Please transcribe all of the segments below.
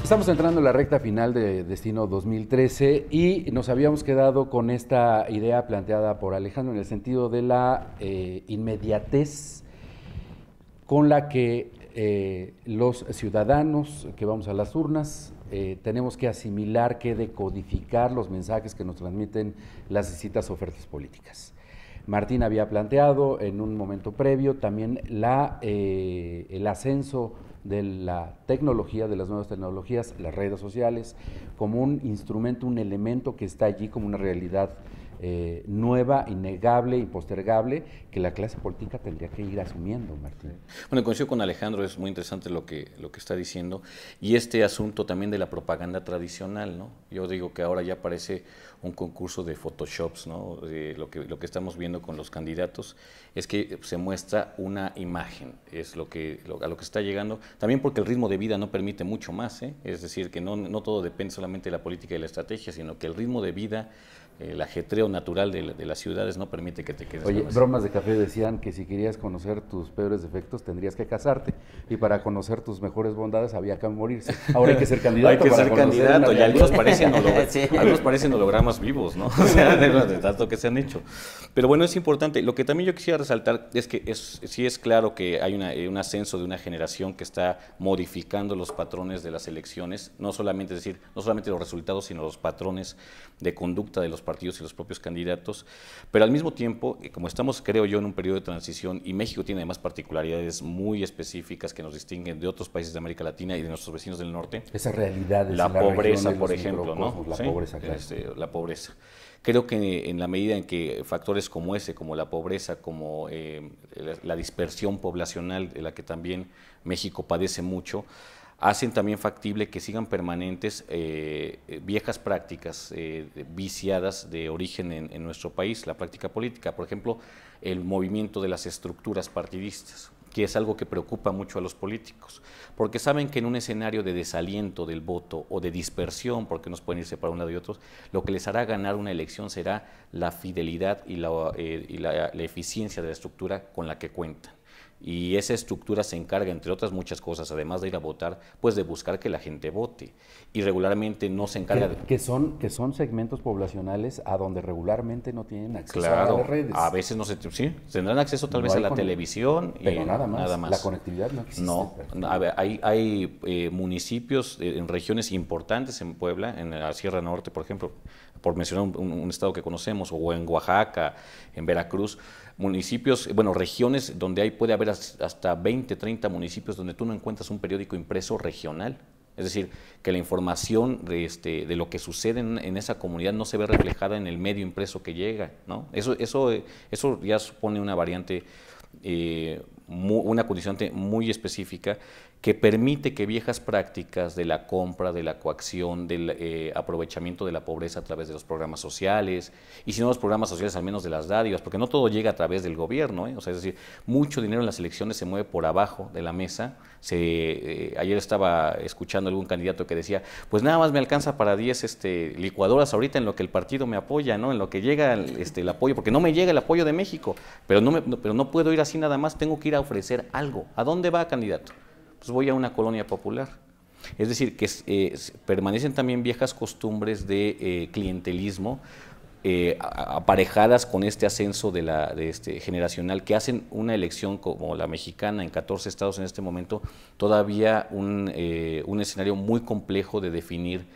Estamos entrando en la recta final de Destino 2013 y nos habíamos quedado con esta idea planteada por Alejandro en el sentido de la inmediatez con la que los ciudadanos que vamos a las urnas tenemos que asimilar, que decodificar los mensajes que nos transmiten las distintas ofertas políticas. Martín había planteado en un momento previo también el ascenso de la tecnología, de las nuevas tecnologías, las redes sociales, como un instrumento, un elemento que está allí como una realidad nueva, innegable, impostergable, que la clase política tendría que ir asumiendo, Martín. Bueno, coincido con Alejandro, es muy interesante lo que está diciendo, y este asunto también de la propaganda tradicional, ¿no? Yo digo que ahora ya parece un concurso de photoshops, ¿no? Lo que estamos viendo con los candidatos es que se muestra una imagen, es a lo que está llegando, también porque el ritmo de vida no permite mucho más, ¿eh? Es decir, que no todo depende solamente de la política y la estrategia, sino que el ritmo de vida, el ajetreo natural de las ciudades no permite que te quedes. Oye, bromas de café decían que si querías conocer tus peores defectos tendrías que casarte, y para conocer tus mejores bondades había que morirse. Ahora hay que ser candidato. Hay que ser candidato, y algunos parecen hologramas vivos, ¿no? O sea, de tanto que se han hecho. Pero bueno, es importante. Lo que también yo quisiera resaltar es que sí es claro que hay un ascenso de una generación que está modificando los patrones de las elecciones, no solamente los resultados, sino los patrones de conducta de los partidos y los propios candidatos, pero al mismo tiempo, como estamos, creo yo, en un periodo de transición, y México tiene además particularidades muy específicas que nos distinguen de otros países de América Latina y de nuestros vecinos del norte. Esa realidad la pobreza, por ejemplo, ¿no? La pobreza, claro. La pobreza. Creo que en la medida en que factores como ese, como la pobreza, como la dispersión poblacional, de la que también México padece mucho, hacen también factible que sigan permanentes viejas prácticas viciadas de origen en nuestro país, la práctica política. Por ejemplo, el movimiento de las estructuras partidistas, que es algo que preocupa mucho a los políticos, porque saben que en un escenario de desaliento del voto o de dispersión, porque nos pueden irse para un lado y otro, lo que les hará ganar una elección será la fidelidad y la eficiencia de la estructura con la que cuentan. Y esa estructura se encarga, entre otras muchas cosas, además de ir a votar, pues de buscar que la gente vote. Y regularmente no se encarga que son segmentos poblacionales a donde regularmente no tienen acceso claro, a las redes. A veces no se... Sí, tendrán acceso tal vez a la televisión. Pero nada más. La conectividad no existe. No, a ver, hay municipios en regiones importantes en Puebla, en la Sierra Norte, por ejemplo, por mencionar un estado que conocemos, o en Oaxaca, en Veracruz, municipios, bueno, regiones donde puede haber hasta 20, 30 municipios donde tú no encuentras un periódico impreso regional. Es decir, que la información de lo que sucede en esa comunidad no se ve reflejada en el medio impreso que llega, ¿no? Eso ya supone una variante, una condicionante muy específica que permite que viejas prácticas de la compra, de la coacción, del aprovechamiento de la pobreza a través de los programas sociales, y si no los programas sociales, al menos de las dádivas, porque no todo llega a través del gobierno, ¿eh? O sea, es decir, mucho dinero en las elecciones se mueve por abajo de la mesa. Ayer estaba escuchando a algún candidato que decía, pues nada más me alcanza para 10 licuadoras ahorita en lo que el partido me apoya, ¿no? En lo que llega el apoyo, porque no me llega el apoyo de México, pero no puedo ir así nada más, tengo que ir a ofrecer algo. ¿A dónde va, candidato? Pues voy a una colonia popular. Es decir, que permanecen también viejas costumbres de clientelismo aparejadas con este ascenso generacional, que hacen una elección como la mexicana en 14 estados en este momento todavía un escenario muy complejo de definir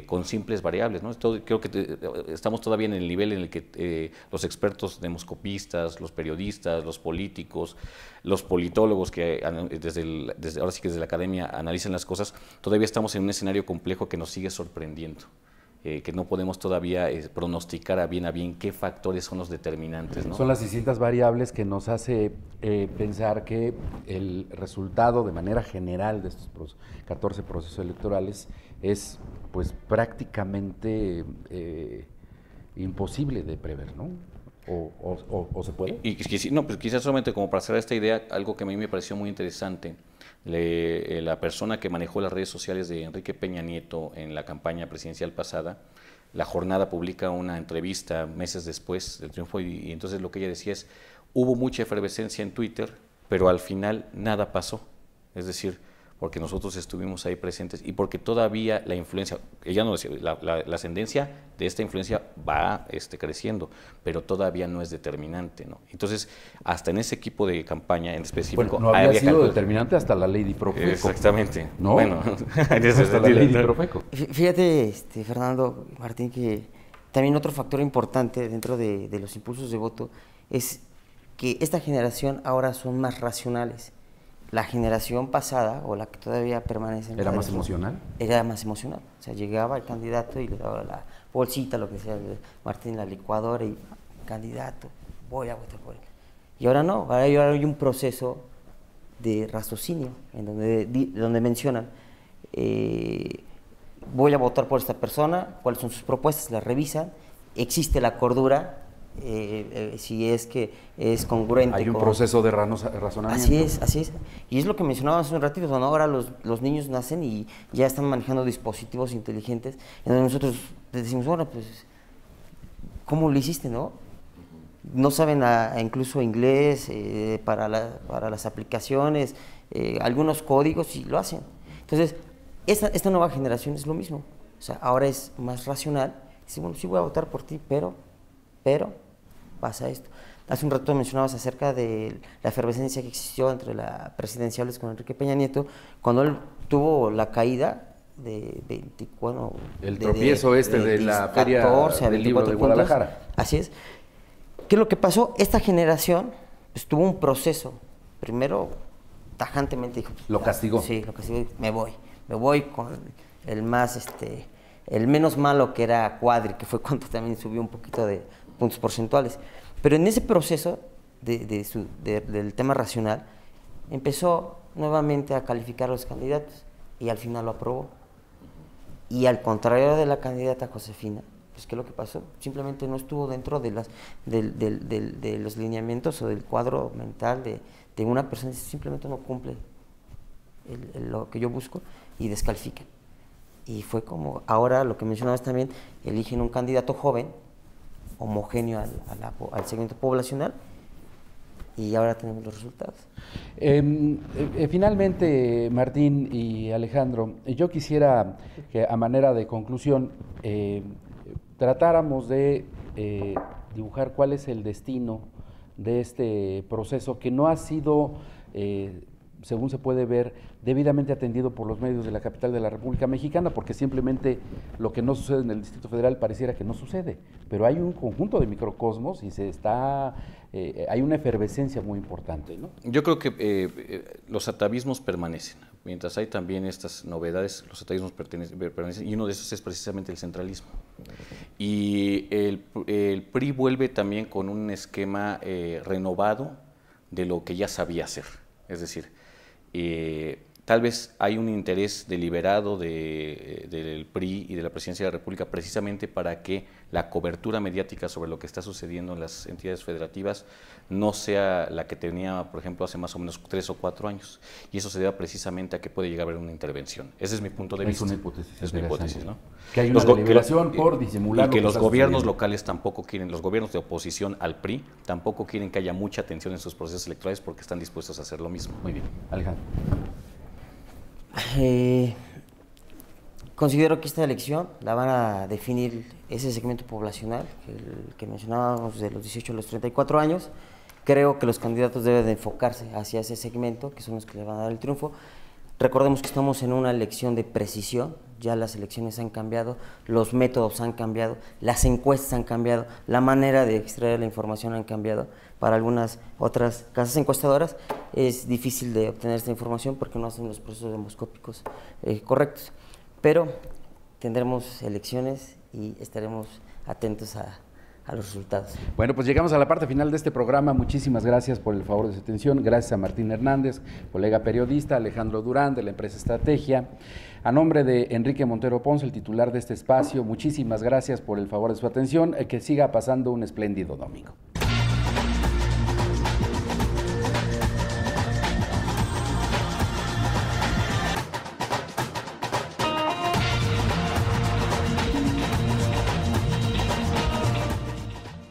con simples variables, ¿no? Creo que estamos todavía en el nivel en el que los expertos demoscopistas, los periodistas, los políticos, los politólogos que ahora sí que desde la academia analizan las cosas, todavía estamos en un escenario complejo que nos sigue sorprendiendo. Que no podemos todavía pronosticar a bien qué factores son los determinantes, ¿no? Son las distintas variables que nos hace pensar que el resultado de manera general de estos 14 procesos electorales es pues prácticamente imposible de prever, ¿no? ¿O se puede? No, pues quizás solamente como para cerrar esta idea, algo que a mí me pareció muy interesante. La persona que manejó las redes sociales de Enrique Peña Nieto en la campaña presidencial pasada, La Jornada publica una entrevista meses después del triunfo y entonces lo que ella decía es, hubo mucha efervescencia en Twitter, pero al final nada pasó. Es decir, porque nosotros estuvimos ahí presentes y porque todavía la influencia, ella no decía, la ascendencia de esta influencia va creciendo, pero todavía no es determinante, ¿no? Entonces, hasta en ese equipo de campaña en específico... Bueno, no había sido determinante hasta la ley de Profeco. Exactamente. ¿No? Bueno, en ese hasta la ley de Profeco. Fíjate, Fernando, Martín, que también otro factor importante dentro de los impulsos de voto es que esta generación ahora son más racionales. La generación pasada, o la que todavía permanece en ¿Era más emocional? Era más emocional. O sea, llegaba el candidato y le daba la bolsita, lo que sea, Martín, la licuadora, y candidato, voy a votar por él. Y ahora no, ahora hay un proceso de raciocinio, en donde mencionan, voy a votar por esta persona, cuáles son sus propuestas, las revisan, existe la cordura, si es que es congruente. Hay un proceso de razonamiento. Así es. Y es lo que mencionaba hace un ratito, ¿no? Ahora los niños nacen y ya están manejando dispositivos inteligentes, en donde nosotros les decimos, bueno, pues, ¿cómo lo hiciste, no? No saben incluso inglés para las aplicaciones, algunos códigos, y lo hacen. Entonces, esta nueva generación es lo mismo. O sea, ahora es más racional. Dice, bueno, sí voy a votar por ti, pero pasa esto. Hace un rato mencionabas acerca de la efervescencia que existió entre la presidenciales con Enrique Peña Nieto, cuando él tuvo la caída de 24... El tropiezo de la feria del libro de Guadalajara. Así es. ¿Qué es lo que pasó? Esta generación pues, tuvo un proceso. Primero, tajantemente dijo... ¿Lo castigó? Sí, lo castigó. Me voy con el menos malo, que era Cuadri, que fue cuando también subió un poquito de puntos porcentuales. Pero en ese proceso del tema racional, empezó nuevamente a calificar a los candidatos y al final lo aprobó. Y al contrario de la candidata Josefina, pues ¿qué es lo que pasó? Simplemente no estuvo dentro de los lineamientos o del cuadro mental de una persona, simplemente no cumple lo que yo busco y descalifican. Y fue como, ahora lo que mencionabas también, eligen un candidato joven, homogéneo al segmento poblacional, y ahora tenemos los resultados. Finalmente, Martín y Alejandro, yo quisiera que a manera de conclusión tratáramos de dibujar cuál es el destino de este proceso que no ha sido, según se puede ver, debidamente atendido por los medios de la capital de la República Mexicana, porque simplemente lo que no sucede en el Distrito Federal pareciera que no sucede, pero hay un conjunto de microcosmos y hay una efervescencia muy importante, ¿no? Yo creo que los atavismos permanecen, mientras hay también estas novedades, los atavismos permanecen, y uno de esos es precisamente el centralismo. Y el PRI vuelve también con un esquema renovado de lo que ya sabía hacer, es decir, tal vez hay un interés deliberado del PRI y de la Presidencia de la República precisamente para que la cobertura mediática sobre lo que está sucediendo en las entidades federativas no sea la que tenía, por ejemplo, hace más o menos 3 o 4 años. Y eso se debe precisamente a que puede llegar a haber una intervención. Ese es mi punto de vista. Es una hipótesis. Es una hipótesis, ¿no? Que hay una deliberación por disimular. Y que los gobiernos locales tampoco quieren, los gobiernos de oposición al PRI, tampoco quieren que haya mucha atención en sus procesos electorales porque están dispuestos a hacer lo mismo. Muy bien. Alejandro. Considero que esta elección la van a definir ese segmento poblacional que mencionábamos, de los 18 a los 34 años. Creo que los candidatos deben de enfocarse hacia ese segmento, que son los que le van a dar el triunfo. Recordemos que estamos en una elección de precisión, ya las elecciones han cambiado, los métodos han cambiado, las encuestas han cambiado, la manera de extraer la información han cambiado. Para algunas otras casas encuestadoras es difícil de obtener esta información porque no hacen los procesos demoscópicos correctos. Pero tendremos elecciones y estaremos atentos a los resultados. Bueno, pues llegamos a la parte final de este programa. Muchísimas gracias por el favor de su atención. Gracias a Martín Hernández, colega periodista, Alejandro Durán, de la empresa Estrategia. A nombre de Enrique Montero Ponce, el titular de este espacio, muchísimas gracias por el favor de su atención. Que siga pasando un espléndido domingo.